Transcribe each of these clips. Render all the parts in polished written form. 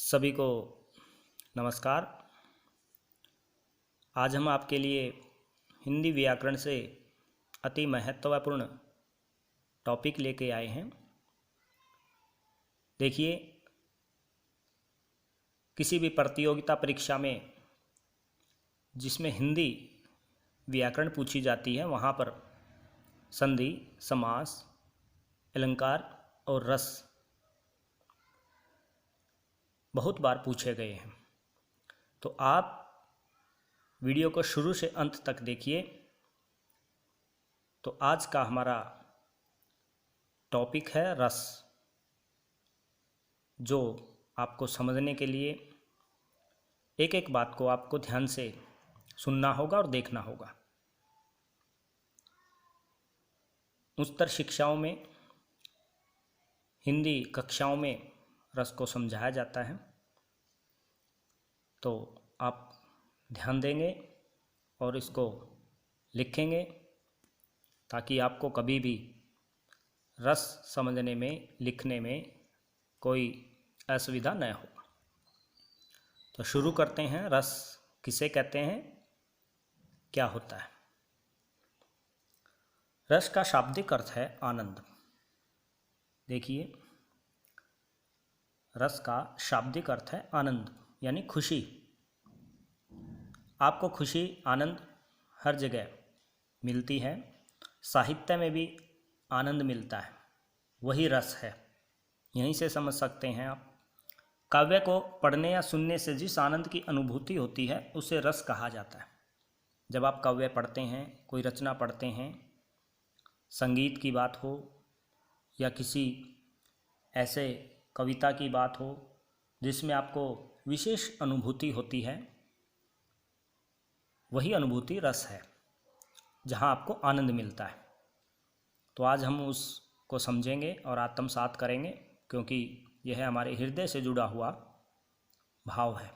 सभी को नमस्कार। आज हम आपके लिए हिंदी व्याकरण से अति महत्वपूर्ण टॉपिक लेके आए हैं। देखिए, किसी भी प्रतियोगिता परीक्षा में जिसमें हिंदी व्याकरण पूछी जाती है, वहाँ पर संधि, समास, अलंकार और रस बहुत बार पूछे गए हैं। तो आप वीडियो को शुरू से अंत तक देखिए। तो आज का हमारा टॉपिक है रस, जो आपको समझने के लिए एक एक बात को आपको ध्यान से सुनना होगा और देखना होगा। उच्चतर शिक्षाओं में, हिंदी कक्षाओं में रस को समझाया जाता है। तो आप ध्यान देंगे और इसको लिखेंगे ताकि आपको कभी भी रस समझने में, लिखने में कोई असुविधा न हो। तो शुरू करते हैं। रस किसे कहते हैं, क्या होता है? रस का शाब्दिक अर्थ है आनंद। देखिए, रस का शाब्दिक अर्थ है आनंद, यानी खुशी। आपको खुशी, आनंद हर जगह मिलती है। साहित्य में भी आनंद मिलता है, वही रस है। यहीं से समझ सकते हैं आप। काव्य को पढ़ने या सुनने से जिस आनंद की अनुभूति होती है, उसे रस कहा जाता है। जब आप काव्य पढ़ते हैं, कोई रचना पढ़ते हैं, संगीत की बात हो या किसी ऐसे कविता की बात हो जिसमें आपको विशेष अनुभूति होती है, वही अनुभूति रस है, जहाँ आपको आनंद मिलता है। तो आज हम उसको समझेंगे और आत्मसात करेंगे, क्योंकि यह हमारे हृदय से जुड़ा हुआ भाव है।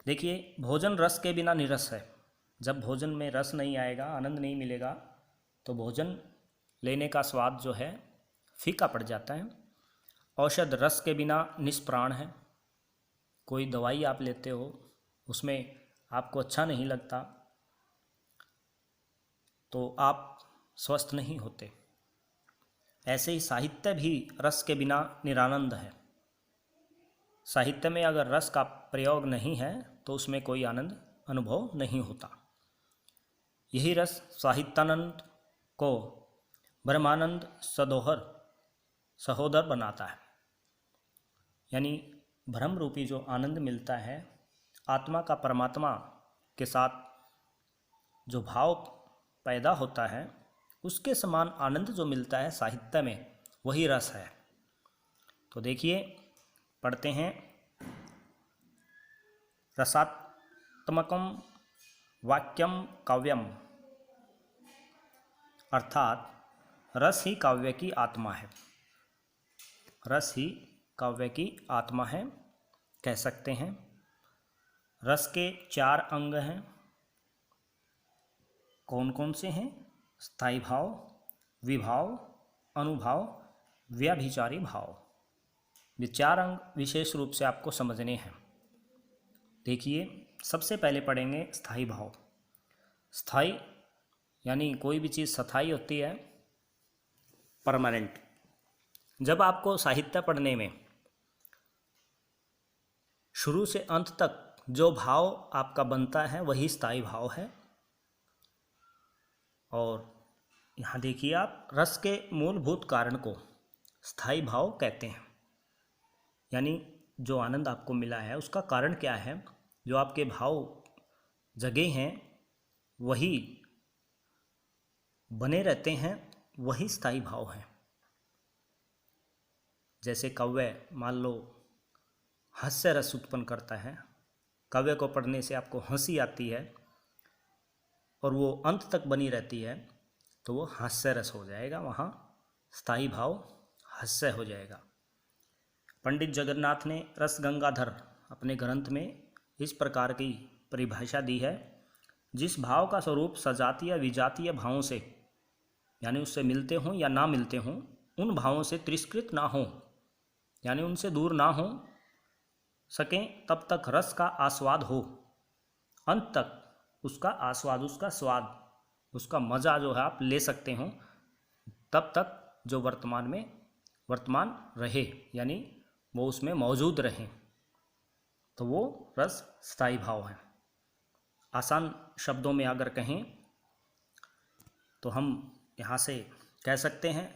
देखिए, भोजन रस के बिना निरस है। जब भोजन में रस नहीं आएगा, आनंद नहीं मिलेगा, तो भोजन लेने का स्वाद जो है फीका पड़ जाता है। औषध रस के बिना निष्प्राण है। कोई दवाई आप लेते हो, उसमें आपको अच्छा नहीं लगता तो आप स्वस्थ नहीं होते। ऐसे ही साहित्य भी रस के बिना निरानंद है। साहित्य में अगर रस का प्रयोग नहीं है तो उसमें कोई आनंद अनुभव नहीं होता। यही रस साहित्यानंद को ब्रह्मानंद सहोदर बनाता है। यानी ब्रह्म रूपी जो आनंद मिलता है, आत्मा का परमात्मा के साथ जो भाव पैदा होता है, उसके समान आनंद जो मिलता है साहित्य में, वही रस है। तो देखिए, पढ़ते हैं। रसात्मकम वाक्यम काव्यम, अर्थात रस ही काव्य की आत्मा है। रस ही काव्य की आत्मा है, कह सकते हैं। रस के 4 अंग हैं। कौन कौन से हैं? स्थायी भाव, विभाव, अनुभाव, व्यभिचारी भाव। ये 4 अंग विशेष रूप से आपको समझने हैं। देखिए, सबसे पहले पढ़ेंगे स्थायी भाव। स्थायी यानी कोई भी चीज़ स्थायी होती है, परमानेंट। जब आपको साहित्य पढ़ने में शुरू से अंत तक जो भाव आपका बनता है, वही स्थायी भाव है। और यहाँ देखिए आप, रस के मूलभूत कारण को स्थायी भाव कहते हैं। यानी जो आनंद आपको मिला है, उसका कारण क्या है? जो आपके भाव जगे हैं, वही बने रहते हैं, वही स्थायी भाव हैं। जैसे काव्य, मान लो, हास्य रस उत्पन्न करता है। काव्य को पढ़ने से आपको हंसी आती है और वो अंत तक बनी रहती है, तो वो हास्य रस हो जाएगा। वहाँ स्थायी भाव हास्य हो जाएगा। पंडित जगन्नाथ ने रस गंगाधर अपने ग्रंथ में इस प्रकार की परिभाषा दी है: जिस भाव का स्वरूप सजातीय विजातीय भावों से, यानी उससे मिलते हों या ना मिलते हों, उन भावों से तिरस्कृत ना हो, यानी उनसे दूर ना हो, सकें तब तक रस का आस्वाद हो, अंत तक उसका आस्वाद, उसका स्वाद, उसका मज़ा जो है आप ले सकते हो, तब तक जो वर्तमान रहे, यानी वो उसमें मौजूद रहे, तो वो रस स्थायी भाव है। आसान शब्दों में अगर कहें तो हम यहाँ से कह सकते हैं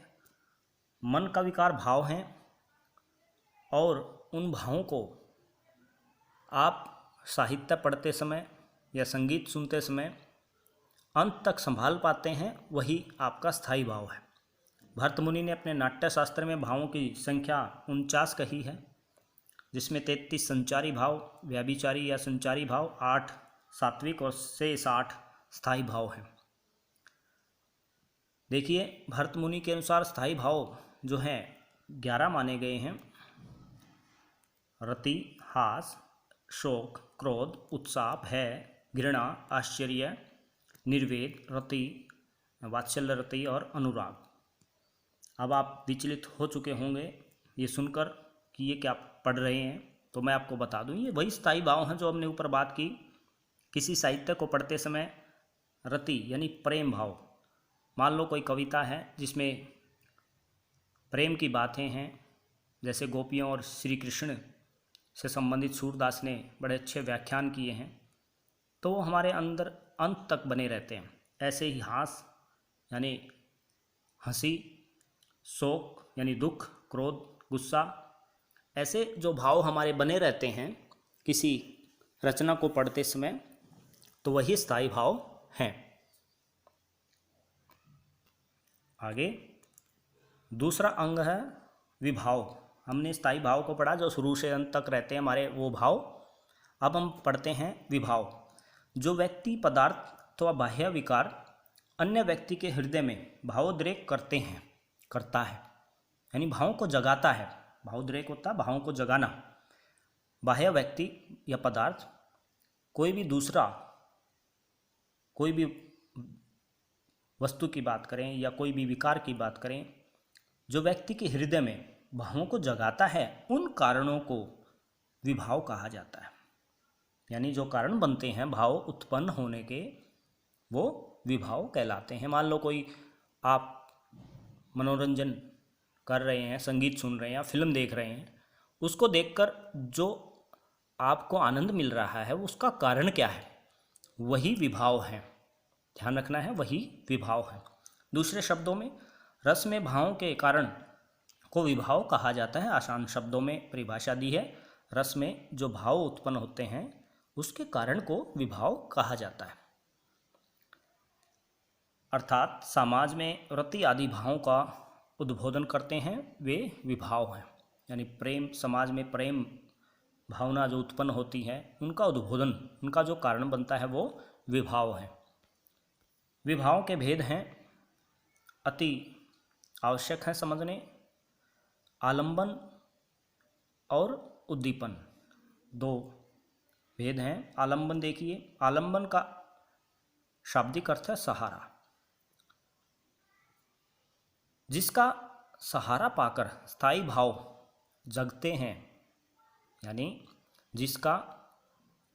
मन का विकार भाव हैं, और उन भावों को आप साहित्य पढ़ते समय या संगीत सुनते समय अंत तक संभाल पाते हैं, वही आपका स्थायी भाव है। भरतमुनि ने अपने नाट्य शास्त्र में भावों की संख्या 49 कही है, जिसमें 33 संचारी भाव, व्याभिचारी या संचारी भाव, 8 सात्विक और शेष 8 स्थायी भाव हैं। देखिए, भरतमुनि के अनुसार स्थायी भाव जो हैं 11 माने गए हैं। रति, हास, शोक, क्रोध, उत्साह, भय, घृणा, आश्चर्य, निर्वेद, रति, वात्सल्य रति और अनुराग। अब आप विचलित हो चुके होंगे ये सुनकर कि ये क्या पढ़ रहे हैं, तो मैं आपको बता दूं, ये वही स्थायी भाव हैं जो हमने ऊपर बात की। किसी साहित्य को पढ़ते समय रति यानी प्रेम भाव, मान लो कोई कविता है जिसमें प्रेम की बातें हैं, जैसे गोपियों और श्री कृष्ण से संबंधित सूरदास ने बड़े अच्छे व्याख्यान किए हैं, तो वो हमारे अंदर अंत तक बने रहते हैं। ऐसे ही हास यानी हंसी, शोक यानी दुख, क्रोध, गुस्सा, ऐसे जो भाव हमारे बने रहते हैं किसी रचना को पढ़ते समय, तो वही स्थायी भाव हैं। आगे दूसरा अंग है विभाव। हमने स्थायी भाव को पढ़ा जो शुरू से अंत तक रहते हैं हमारे, वो भाव। अब हम पढ़ते हैं विभाव, जो व्यक्ति, पदार्थ अथवा बाह्य विकार अन्य व्यक्ति के हृदय में भावोद्रेक करता है, यानी भावों को जगाता है। भावोद्रेक होता है भावों को जगाना। बाह्य व्यक्ति या पदार्थ, कोई भी दूसरा, कोई भी वस्तु की बात करें या कोई भी विकार की बात करें, जो व्यक्ति के हृदय में भावों को जगाता है, उन कारणों को विभाव कहा जाता है। यानी जो कारण बनते हैं भाव उत्पन्न होने के, वो विभाव कहलाते हैं। मान लो कोई आप मनोरंजन कर रहे हैं, संगीत सुन रहे हैं या फिल्म देख रहे हैं, उसको देखकर जो आपको आनंद मिल रहा है उसका कारण क्या है, वही विभाव है। ध्यान रखना है, वही विभाव है। दूसरे शब्दों में रस में भावों के कारण को विभाव कहा जाता है। आसान शब्दों में परिभाषा दी है, रस में जो भाव उत्पन्न होते हैं उसके कारण को विभाव कहा जाता है। अर्थात समाज में रति आदि भावों का उद्बोधन करते हैं, वे विभाव हैं। यानी प्रेम, समाज में प्रेम भावना जो उत्पन्न होती है, उनका उद्बोधन, उनका जो कारण बनता है वो विभाव है। विभाव के भेद हैं, अति आवश्यक है समझने, आलंबन और उद्दीपन, दो भेद हैं। आलंबन देखिए, आलंबन का शाब्दिक अर्थ है सहारा। जिसका सहारा पाकर स्थायी भाव जगते हैं, यानी जिसका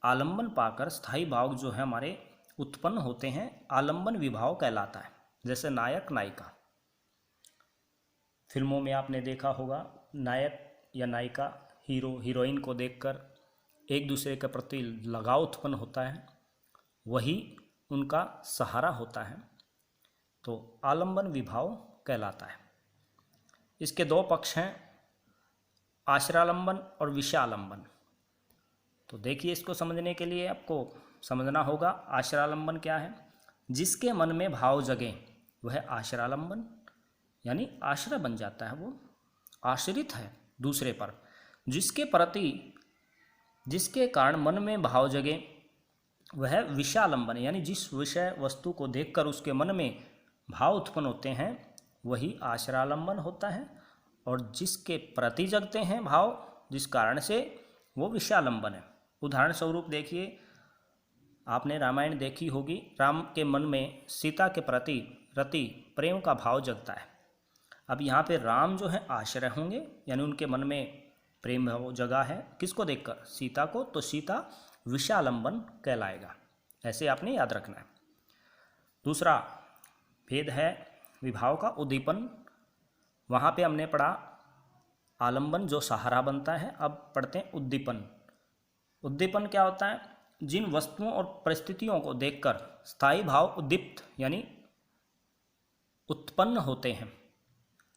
आलंबन पाकर स्थायी भाव जो है हमारे उत्पन्न होते हैं, आलंबन विभाव कहलाता है। जैसे नायक नायिका, फिल्मों में आपने देखा होगा, नायक या नायिका हीरो हीरोइन को देखकर एक दूसरे के प्रति लगाव उत्पन्न होता है, वही उनका सहारा होता है, तो आलंबन विभाव कहलाता है। इसके दो पक्ष हैं, आश्रयालंबन और विषयालंबन। तो देखिए, इसको समझने के लिए आपको समझना होगा आश्रयालंबन क्या है। जिसके मन में भाव जगे वह आश्रयालंबन, यानी आश्रय बन जाता है, वो आश्रित है दूसरे पर। जिसके प्रति, जिसके कारण मन में भाव जगे वह विषयालंबन, यानी जिस विषय वस्तु को देखकर उसके मन में भाव उत्पन्न होते हैं वही आश्रयालंबन होता है। और जिसके प्रति जगते हैं भाव, जिस कारण से, वो विषयालंबन है। उदाहरण स्वरूप देखिए, आपने रामायण देखी होगी, राम के मन में सीता के प्रति रति प्रेम का भाव जगता है। अब यहाँ पे राम जो है आश्रय होंगे, यानी उनके मन में प्रेम भाव जगा है किसको देखकर, सीता को, तो सीता विषयालंबन कहलाएगा। ऐसे आपने याद रखना है। दूसरा भेद है विभाव का उद्दीपन। वहाँ पे हमने पढ़ा आलंबन जो सहारा बनता है, अब पढ़ते हैं उद्दीपन। उद्दीपन क्या होता है, जिन वस्तुओं और परिस्थितियों को देखकर स्थायी भाव उद्दीप्त यानी उत्पन्न होते हैं।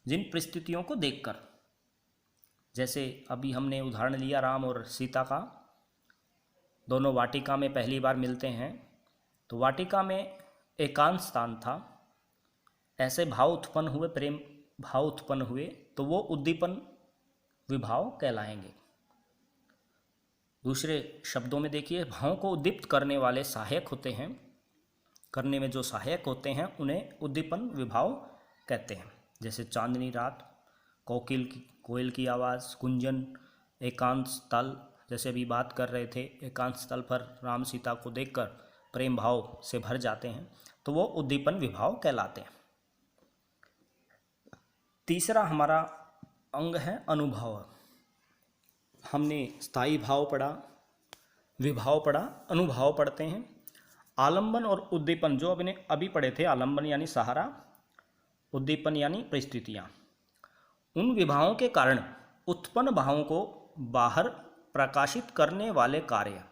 जिन परिस्थितियों को देखकर, जैसे अभी हमने उदाहरण लिया राम और सीता का, दोनों वाटिका में पहली बार मिलते हैं, तो वाटिका में एकांत स्थान था, ऐसे भाव उत्पन्न हुए, प्रेम भाव उत्पन्न हुए, तो वो उद्दीपन विभाव कहलाएंगे। दूसरे शब्दों में देखिए, भावों को उद्दीप्त करने वाले सहायक होते हैं, करने में जो सहायक होते हैं उन्हें उद्दीपन विभाव कहते हैं। जैसे चांदनी रात, कोयल की आवाज़, कुंजन, एकांत स्थल, जैसे अभी बात कर रहे थे, एकांत स्थल पर राम सीता को देखकर प्रेम भाव से भर जाते हैं, तो वो उद्दीपन विभाव कहलाते हैं। तीसरा हमारा अंग है अनुभव। हमने स्थायी भाव पढ़ा, विभाव पढ़ा, अनुभाव पढ़ते हैं। आलंबन और उद्दीपन जो अभी पढ़े थे, आलंबन यानी सहारा, उद्दीपन यानी परिस्थितियाँ, उन विभावों के कारण उत्पन्न भावों को बाहर प्रकाशित करने वाले कार्य,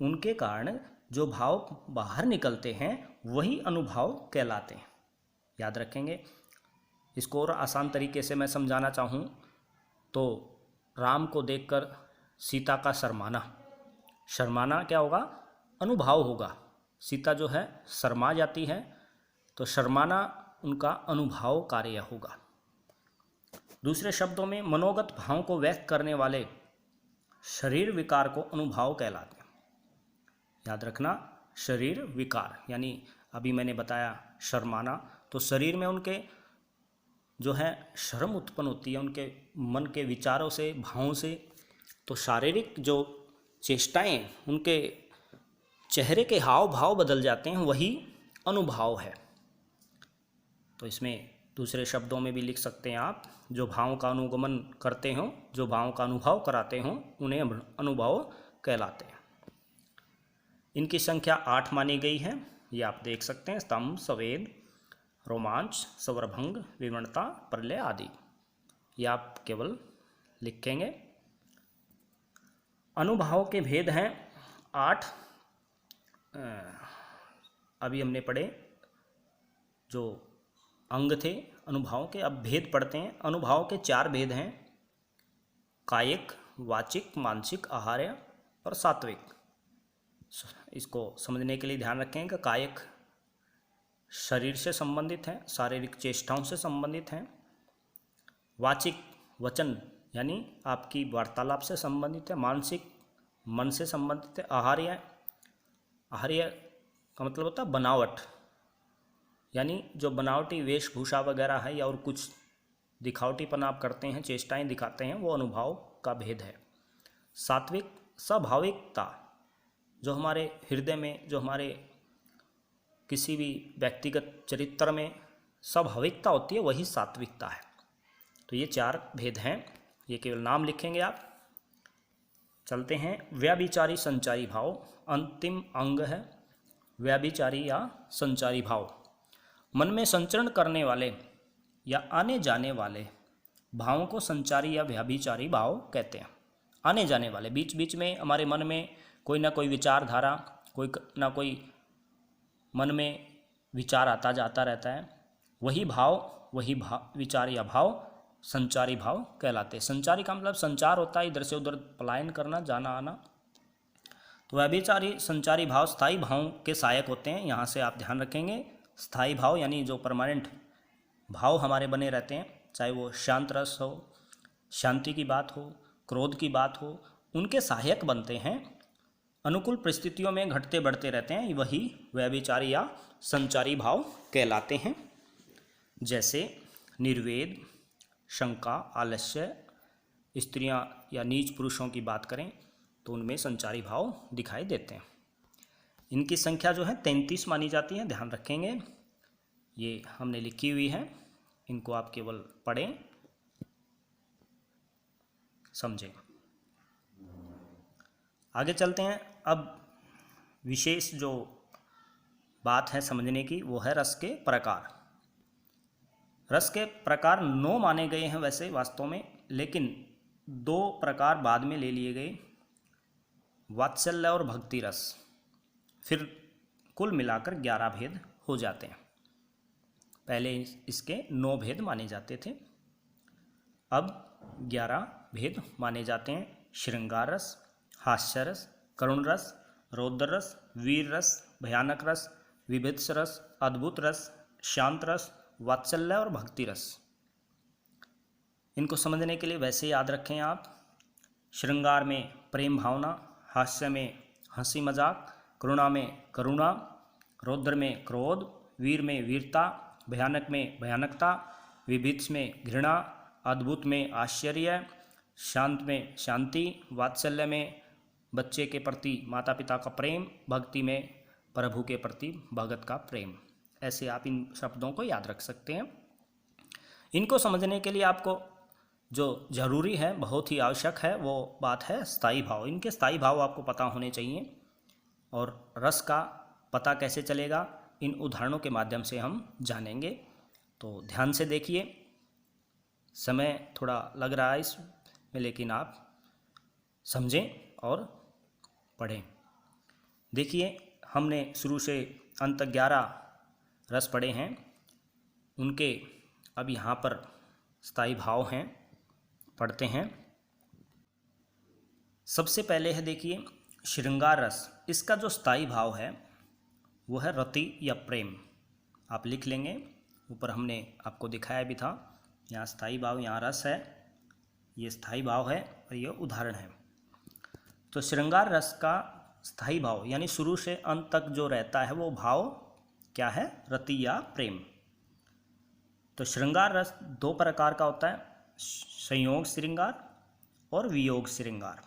उनके कारण जो भाव बाहर निकलते हैं वही अनुभाव कहलाते हैं। याद रखेंगे। इसको और आसान तरीके से मैं समझाना चाहूँ तो राम को देखकर सीता का शर्माना क्या होगा, अनुभाव होगा। सीता जो है शर्मा जाती है, तो शर्माना उनका अनुभाव कार्य होगा। दूसरे शब्दों में मनोगत भावों को व्यक्त करने वाले शरीर विकार को अनुभाव कहलाते हैं। याद रखना, शरीर विकार यानी अभी मैंने बताया शर्माना, तो शरीर में उनके जो है शर्म उत्पन्न होती है, उनके मन के विचारों से, भावों से, तो शारीरिक जो चेष्टाएं, उनके चेहरे के हाव भाव बदल जाते हैं, वही अनुभाव है। तो इसमें दूसरे शब्दों में भी लिख सकते हैं आप, जो भावों का अनुगमन करते हों, जो भावों का अनुभव कराते हों, उन्हें अनुभाव कहलाते हैं। इनकी संख्या 8 मानी गई है, ये आप देख सकते हैं, स्तंभ, संवेद, रोमांच, सौरभंग, विवरणता, प्रलय आदि। ये आप केवल लिखेंगे। अनुभाव के भेद हैं 8। अभी हमने पढ़े जो अंग थे अनुभाव के, अब भेद पढ़ते हैं। अनुभाव के 4 भेद हैं, कायिक, वाचिक, मानसिक, आहार्य और सात्विक। इसको समझने के लिए ध्यान रखें कि कायिक शरीर से संबंधित है, शारीरिक चेष्टाओं से संबंधित हैं। वाचिक वचन यानी आपकी वार्तालाप से संबंधित है। मानसिक मन से संबंधित है। आहार्य का मतलब होता है बनावट, यानी जो बनावटी वेशभूषा वगैरह है या और कुछ दिखावटीपन आप करते हैं, चेष्टाएं दिखाते हैं, वो अनुभाव का भेद है। सात्विक स्वाभाविकता, जो हमारे हृदय में, जो हमारे किसी भी व्यक्तिगत चरित्र में स्वाभाविकता होती है, वही सात्विकता है। तो ये 4 भेद हैं, ये केवल नाम लिखेंगे आप। चलते हैं व्यभिचारी संचारी भाव। अंतिम अंग है व्यभिचारी या संचारी भाव। मन में संचरण करने वाले या आने जाने वाले भावों को संचारी या व्यभिचारी भाव कहते हैं। आने जाने वाले, बीच बीच में हमारे मन में कोई ना कोई विचारधारा, कोई ना कोई मन में विचार आता जाता रहता है, वही विचार या भाव संचारी भाव कहलाते हैं। संचारी का मतलब संचार होता है, इधर से उधर पलायन करना, जाना आना। तो व्यभिचारी संचारी भाव स्थायी भावों के सहायक होते हैं। यहाँ से आप ध्यान रखेंगे, स्थायी भाव यानी जो परमानेंट भाव हमारे बने रहते हैं, चाहे वो शांत रस हो, शांति की बात हो, क्रोध की बात हो, उनके सहायक बनते हैं, अनुकूल परिस्थितियों में घटते बढ़ते रहते हैं, वही व्यभिचारी या संचारी भाव कहलाते हैं। जैसे निर्वेद, शंका, आलस्य, स्त्रियां या नीच पुरुषों की बात करें तो उनमें संचारी भाव दिखाई देते हैं। इनकी संख्या जो है 33 मानी जाती है, ध्यान रखेंगे। ये हमने लिखी हुई है, इनको आप केवल पढ़ें। समझें। आगे चलते हैं। अब विशेष जो बात है समझने की वो है रस के प्रकार। रस के प्रकार 9 माने गए हैं वैसे वास्तव में, लेकिन 2 प्रकार बाद में ले लिए गए, वात्सल्य और भक्ति रस। फिर कुल मिलाकर 11 भेद हो जाते हैं। पहले इसके 9 भेद माने जाते थे, अब 11 भेद माने जाते हैं। श्रृंगार रस, हास्य रस, करुण रस, रौद्र रस, वीर रस, भयानक रस, विभत्स रस, अद्भुत रस, शांत रस, वात्सल्य और भक्ति रस। इनको समझने के लिए वैसे याद रखें आप। श्रृंगार में प्रेम भावना, हास्य में हंसी मजाक, करुणा में करुणा, रौद्र में क्रोध, वीर में वीरता, भयानक में भयानकता, विभत्स में घृणा, अद्भुत में आश्चर्य, शांत में शांति, वात्सल्य में बच्चे के प्रति माता पिता का प्रेम, भक्ति में प्रभु के प्रति भगत का प्रेम। ऐसे आप इन शब्दों को याद रख सकते हैं। इनको समझने के लिए आपको जो जरूरी है, बहुत ही आवश्यक है, वो बात है स्थायी भाव। इनके स्थायी भाव आपको पता होने चाहिए। और रस का पता कैसे चलेगा, इन उदाहरणों के माध्यम से हम जानेंगे। तो ध्यान से देखिए, समय थोड़ा लग रहा है इसमें, लेकिन आप समझें और पढ़ें। देखिए, हमने शुरू से अंत तक 11 रस पढ़े हैं, उनके अब यहाँ पर स्थायी भाव हैं, पढ़ते हैं। सबसे पहले है देखिए श्रृंगार रस। इसका जो स्थायी भाव है वो है रति या प्रेम। आप लिख लेंगे, ऊपर हमने आपको दिखाया भी था। यहाँ स्थायी भाव, यहाँ रस है, ये स्थायी भाव है और ये उदाहरण है। तो श्रृंगार रस का स्थायी भाव यानी शुरू से अंत तक जो रहता है वो भाव क्या है, रति या प्रेम। तो श्रृंगार रस 2 प्रकार का होता है, संयोग श्रृंगार और वियोग श्रृंगार।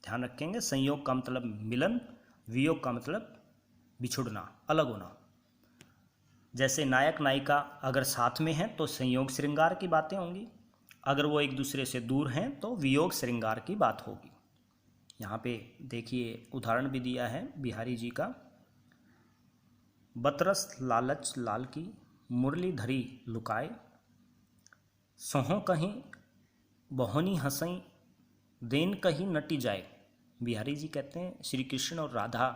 ध्यान रखेंगे, संयोग का मतलब मिलन, वियोग का मतलब बिछुड़ना, अलग होना। जैसे नायक नायिका अगर साथ में हैं तो संयोग श्रृंगार की बातें होंगी, अगर वो एक दूसरे से दूर हैं तो वियोग श्रृंगार की बात होगी। यहाँ पे देखिए उदाहरण भी दिया है बिहारी जी का। बतरस लालच लाल की, मुरली धरी लुकाए, सोहों कहीं बहोनी हंसई, देन कहीं नटी जाए। बिहारी जी कहते हैं श्री कृष्ण और राधा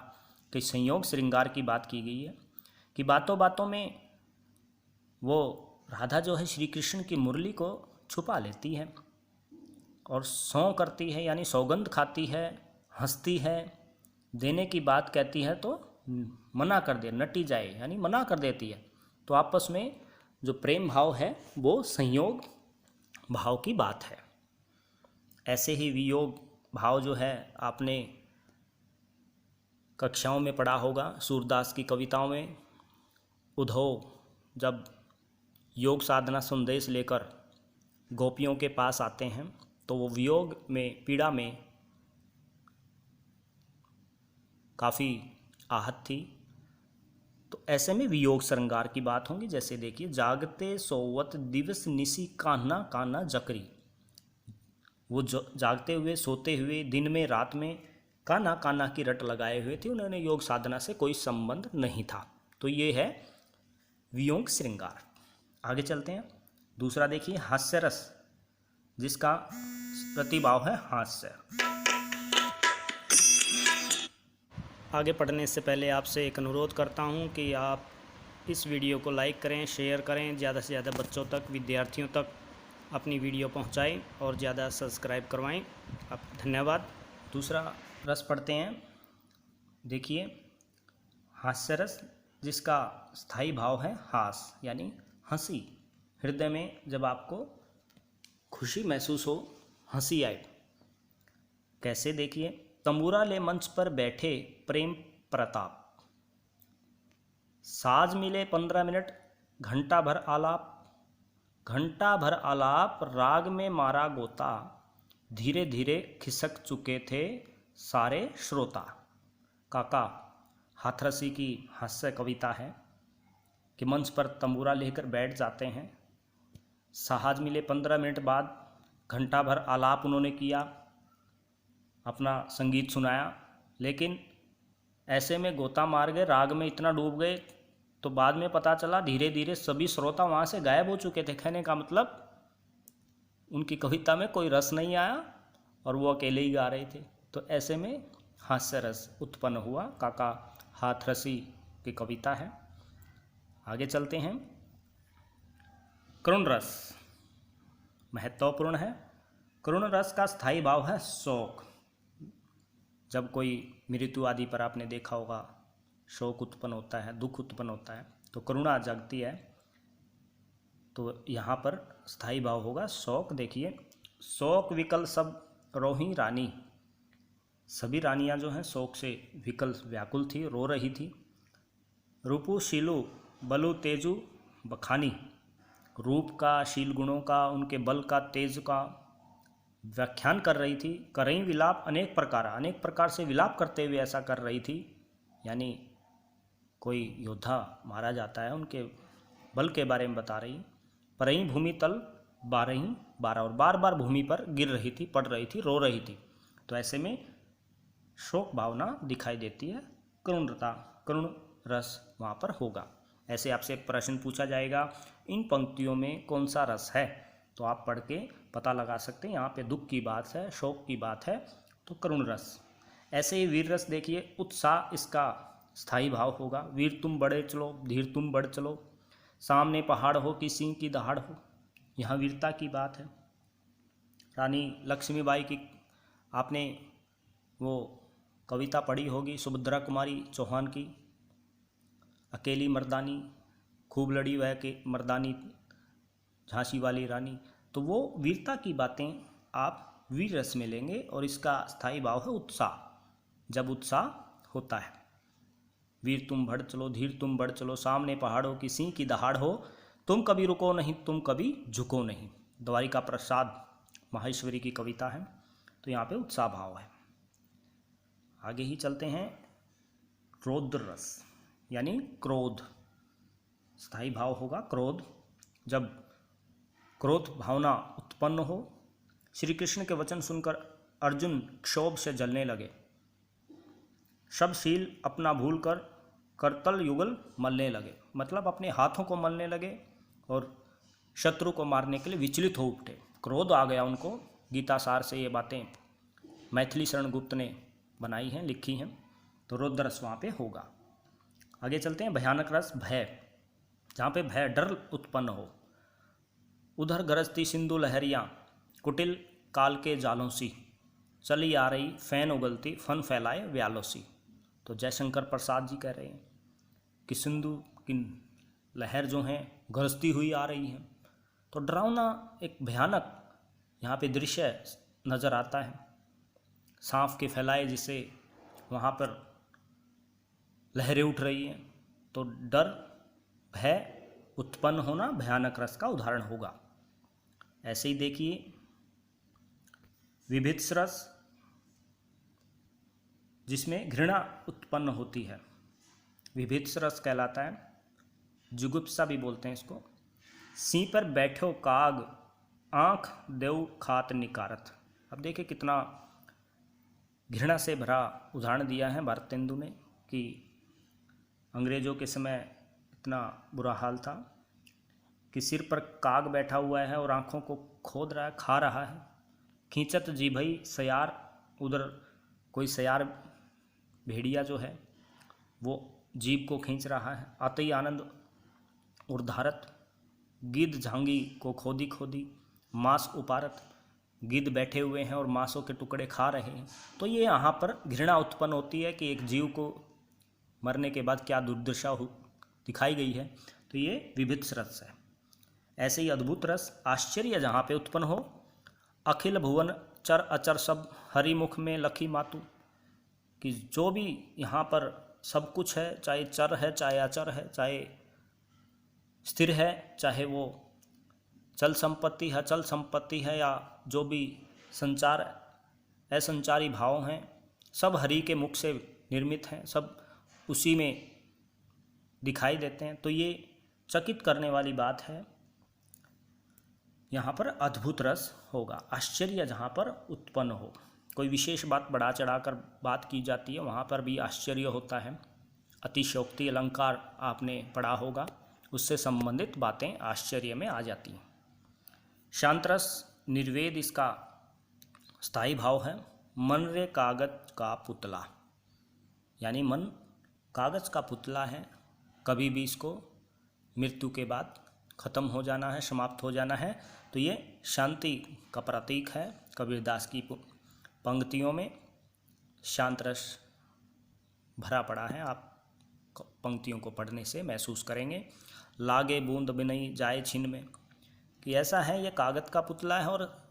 के संयोग श्रृंगार की बात की गई है कि बातों बातों में वो राधा जो है श्री कृष्ण की मुरली को छुपा लेती है और सौं करती है, यानी सौगंध खाती है, हंसती है, देने की बात कहती है तो मना कर दे, नटी जाए यानी मना कर देती है। तो आपस में जो प्रेम भाव है वो संयोग भाव की बात है। ऐसे ही वियोग भाव जो है आपने कक्षाओं में पढ़ा होगा, सूरदास की कविताओं में। उद्धव जब योग साधना संदेश लेकर गोपियों के पास आते हैं तो वो वियोग में, पीड़ा में काफ़ी आहत थी। तो ऐसे में वियोग श्रृंगार की बात होगी। जैसे देखिए, जागते सोवत दिवस निसी कान्हा कान्हा जकरी। वो जागते हुए सोते हुए, दिन में रात में कान्हा कान्हा की रट लगाए हुए थे, उन्होंने योग साधना से कोई संबंध नहीं था। तो ये है वियोग श्रृंगार। आगे चलते हैं। दूसरा देखिए हास्य रस, जिसका प्रतिभाव है हास्य। आगे पढ़ने से पहले आपसे एक अनुरोध करता हूं कि आप इस वीडियो को लाइक करें, शेयर करें, ज़्यादा से ज़्यादा बच्चों तक, विद्यार्थियों तक अपनी वीडियो पहुंचाएं और ज़्यादा सब्सक्राइब करवाएं। आप धन्यवाद। दूसरा रस पढ़ते हैं। देखिए हास्य रस, जिसका स्थायी भाव है हास यानी हंसी। हृदय में जब आपको खुशी महसूस हो, हंसी आए। कैसे देखिए, तंबूरा ले मंच पर बैठे प्रेम प्रताप, साज मिले 15 मिनट, घंटा भर आलाप, घंटा भर आलाप, राग में मारा गोता, धीरे धीरे खिसक चुके थे सारे श्रोता। काका हाथरसी की हास्य कविता है कि मंच पर तंबूरा लेकर बैठ जाते हैं, साज मिले 15 मिनट बाद घंटा भर आलाप उन्होंने किया, अपना संगीत सुनाया, लेकिन ऐसे में गोता मार गए, राग में इतना डूब गए, तो बाद में पता चला धीरे धीरे सभी श्रोता वहाँ से गायब हो चुके थे। कहने का मतलब उनकी कविता में कोई रस नहीं आया और वो अकेले ही गा रहे थे। तो ऐसे में हास्य रस उत्पन्न हुआ। काका हाथरसी की कविता है। आगे चलते हैं। करुण रस महत्वपूर्ण है। करुण रस का स्थायी भाव है शोक। जब कोई मृत्यु आदि पर आपने देखा होगा शोक उत्पन्न होता है, दुख उत्पन्न होता है, तो करुणा जगती है। तो यहाँ पर स्थायी भाव होगा शोक। देखिए, शोक विकल सब रोही रानी। सभी रानियाँ जो हैं शोक से विकल व्याकुल थी, रो रही थी। रूपु शीलु बलु तेजु बखानी। रूप का, शील गुणों का, उनके बल का, तेज का व्याख्यान कर रही थी। करई विलाप अनेक प्रकार से विलाप करते हुए ऐसा कर रही थी। यानी कोई योद्धा मारा जाता है, उनके बल के बारे में बता रही। परई भूमि तल बारही बारह, और बार बार भूमि पर गिर रही थी, पड़ रही थी, रो रही थी। तो ऐसे में शोक भावना दिखाई देती है। करुणता, करुण रस वहाँ पर होगा। ऐसे आपसे एक प्रश्न पूछा जाएगा, इन पंक्तियों में कौन सा रस है, तो आप पढ़ के पता लगा सकते हैं। यहाँ पे दुख की बात है, शोक की बात है, तो करुण रस। ऐसे ही वीर रस देखिए, उत्साह इसका स्थायी भाव होगा। वीर तुम बढ़े चलो, धीर तुम बढ़ चलो, सामने पहाड़ हो कि सिंह की दहाड़ हो। यहाँ वीरता की बात है। रानी लक्ष्मीबाई की आपने वो कविता पढ़ी होगी, सुभद्रा कुमारी चौहान की, अकेली मर्दानी खूब लड़ी वह के मर्दानी झांसी वाली रानी। तो वो वीरता की बातें आप वीर रस में लेंगे, और इसका स्थायी भाव है उत्साह। जब उत्साह होता है, वीर तुम बढ़ चलो, धीर तुम बढ़ चलो, सामने पहाड़ों की सिंह की दहाड़ हो, तुम कभी रुको नहीं, तुम कभी झुको नहीं। द्वारिका प्रसाद माहेश्वरी की कविता है। तो यहाँ पे उत्साह भाव है। आगे ही चलते हैं। रौद्र रस यानी क्रोध, स्थायी भाव होगा क्रोध। जब क्रोध भावना उत्पन्न हो। श्री कृष्ण के वचन सुनकर अर्जुन क्षोभ से जलने लगे। सब शील अपना भूल कर करतल युगल मलने लगे, मतलब अपने हाथों को मलने लगे और शत्रु को मारने के लिए विचलित हो उठे। क्रोध आ गया उनको। गीता सार से ये बातें मैथिली शरण गुप्त ने बनाई हैं, लिखी हैं। तो रौद्र रस वहाँ पे होगा। आगे चलते हैं। भयानक रस भय, जहाँ पे भय डर उत्पन्न हो। उधर गरजती सिंधु लहरियाँ कुटिल काल के जालों सी, चली आ रही फैन उगलती फन फैलाए व्यालों सी। तो जयशंकर प्रसाद जी कह रहे हैं कि सिंधु की लहर जो हैं गरजती हुई आ रही है। तो डरावना एक भयानक यहाँ पे दृश्य नज़र आता है। सांप के फैलाए जिसे वहाँ पर लहरें उठ रही हैं। तो डर भय उत्पन्न होना भयानक रस का उदाहरण होगा। ऐसे ही देखिए विभित्स रस, जिसमें घृणा उत्पन्न होती है, विभित्स रस कहलाता है। जुगुप्सा भी बोलते हैं इसको। सी पर बैठो काग आँख देव खात निकारत। अब देखिए कितना घृणा से भरा उदाहरण दिया है भारतेंदु ने कि अंग्रेज़ों के समय इतना बुरा हाल था कि सिर पर काग बैठा हुआ है और आँखों को खोद रहा है, खा रहा है। खींचत जी भई सयार, उधर कोई सयार भेड़िया जो है वो जीभ को खींच रहा है। आते ही आनंद उर्धारत, गिद्ध झांगी को खोदी खोदी मांस उपारत। गिद्ध बैठे हुए हैं और मांसों के टुकड़े खा रहे हैं। तो ये यहाँ पर घृणा उत्पन्न होती है कि एक जीव को मरने के बाद क्या दुर्दशा दिखाई गई है। तो ये विभित्स रस है। ऐसे ही अद्भुत रस आश्चर्य जहाँ पे उत्पन्न हो। अखिल भुवन चर अचर सब हरिमुख में लखी मातु, कि जो भी यहाँ पर सब कुछ है, चाहे चर है, चाहे अचर है, चाहे स्थिर है, चाहे वो चल संपत्ति है, चल संपत्ति है, या जो भी संचार असंचारी भाव हैं, सब हरि के मुख से निर्मित हैं, सब उसी में दिखाई देते हैं। तो ये चकित करने वाली बात है। यहाँ पर अद्भुत रस होगा। आश्चर्य जहाँ पर उत्पन्न हो, कोई विशेष बात बढ़ा चढ़ाकर बात की जाती है वहाँ पर भी आश्चर्य होता है। अतिशयोक्ति अलंकार आपने पढ़ा होगा, उससे संबंधित बातें आश्चर्य में आ जाती हैं। शांत रस निर्वेद इसका स्थायी भाव है। मन रे कागज का पुतला, यानी मन कागज का पुतला है, कभी भी इसको मृत्यु के बाद खत्म हो जाना है, समाप्त हो जाना है। तो ये शांति का प्रतीक है। कबीरदास की पंक्तियों में शांत रस भरा पड़ा है, आप पंक्तियों को पढ़ने से महसूस करेंगे। लागे बूंद बिनई जाए छिन में, कि ऐसा है ये कागज का पुतला है और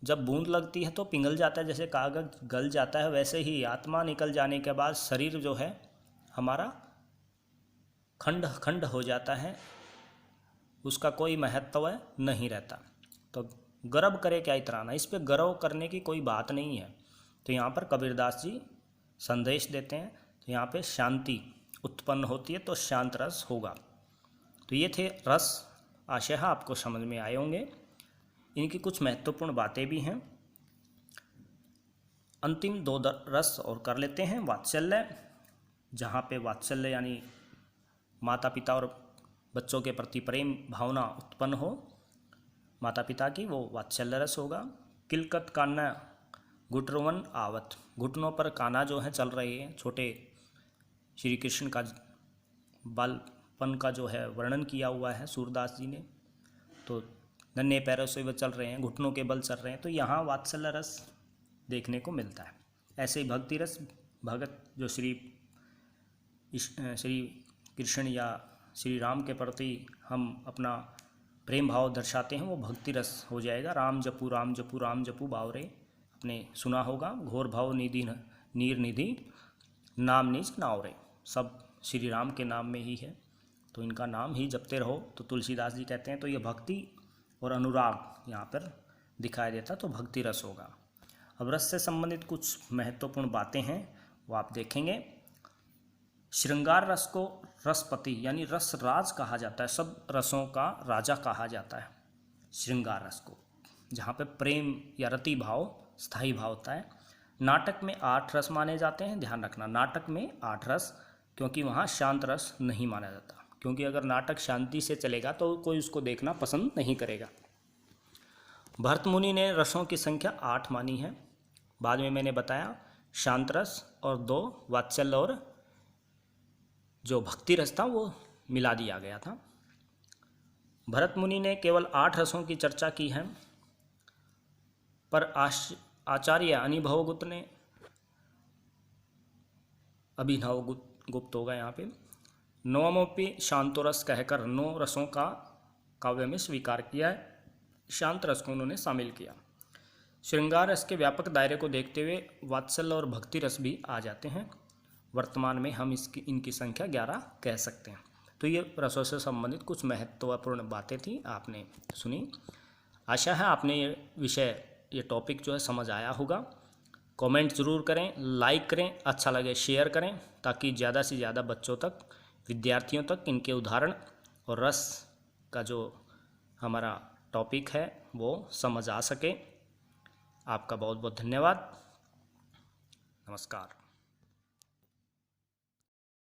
जब बूंद लगती है तो पिघल जाता है, जैसे कागज गल जाता है वैसे ही आत्मा निकल जाने के बाद शरीर जो है हमारा खंड खंड हो जाता है, उसका कोई महत्व नहीं रहता। तो गर्व करे क्या इतराना, इस पे गर्व करने की कोई बात नहीं है। तो यहाँ पर कबीरदास जी संदेश देते हैं। तो यहाँ पे शांति उत्पन्न होती है तो शांत रस होगा। तो ये थे रस, आशय है आपको समझ में आए होंगे। इनकी कुछ महत्वपूर्ण बातें भी हैं। अंतिम दो रस और कर लेते हैं। वात्सल्य, जहाँ पे वात्सल्य यानी माता पिता और बच्चों के प्रति प्रेम भावना उत्पन्न हो माता पिता की, वो वात्सल्य रस होगा। किलकत कान्ना घुटरवन आवत, घुटनों पर काना जो है चल रही है। छोटे श्री कृष्ण का बालपन का जो है वर्णन किया हुआ है सूरदास जी ने। तो नन्हे पैरों से वो चल रहे हैं, घुटनों के बल चल रहे हैं, तो यहाँ वात्सल्य रस देखने को मिलता है। ऐसे ही भक्ति रस, भगत जो श्री कृष्ण या श्री राम के प्रति हम अपना प्रेम भाव दर्शाते हैं, वो भक्ति रस हो जाएगा। राम जपू राम जपू राम जपू बावरे, आपने सुना होगा। घोर भाव निधि नीर निधि नाम निज नावरे, सब श्री राम के नाम में ही है, तो इनका नाम ही जपते रहो। तो तुलसीदास जी कहते हैं तो ये भक्ति और अनुराग यहाँ पर दिखाई देता, तो भक्ति रस होगा। अब रस से संबंधित कुछ महत्वपूर्ण बातें हैं, वो आप देखेंगे। श्रृंगार रस को रसपति यानी रस राज कहा जाता है, सब रसों का राजा कहा जाता है श्रृंगार रस को, जहाँ पे प्रेम या रति भाव स्थायी भाव होता है। नाटक में 8 रस माने जाते हैं, ध्यान रखना, नाटक में 8 रस, क्योंकि वहाँ शांत रस नहीं माना जाता, क्योंकि अगर नाटक शांति से चलेगा तो कोई उसको देखना पसंद नहीं करेगा। भरत मुनि ने रसों की संख्या 8 मानी है, बाद में मैंने बताया शांत रस और 2 वात्सल्य और जो भक्ति रस था वो मिला दिया गया था। भरत मुनि ने केवल 8 रसों की चर्चा की है, पर आचार्य अनिभवगुप्त ने, अभिनव गुप्त होगा यहाँ पे, नवमोपि शांतो रस कहकर 9 रसों का काव्य में स्वीकार किया है। शांत रस को उन्होंने शामिल किया। श्रृंगार रस के व्यापक दायरे को देखते हुए वात्सल्य और भक्ति रस भी आ जाते हैं। वर्तमान में हम इनकी संख्या 11 कह सकते हैं। तो ये रसों से संबंधित कुछ महत्वपूर्ण बातें थी, आपने सुनी। आशा है आपने ये टॉपिक जो है समझ आया होगा। कमेंट ज़रूर करें, लाइक करें, अच्छा लगे शेयर करें, ताकि ज़्यादा से ज़्यादा बच्चों तक, विद्यार्थियों तक इनके उदाहरण और रस का जो हमारा टॉपिक है वो समझ आ सके। आपका बहुत बहुत धन्यवाद। नमस्कार।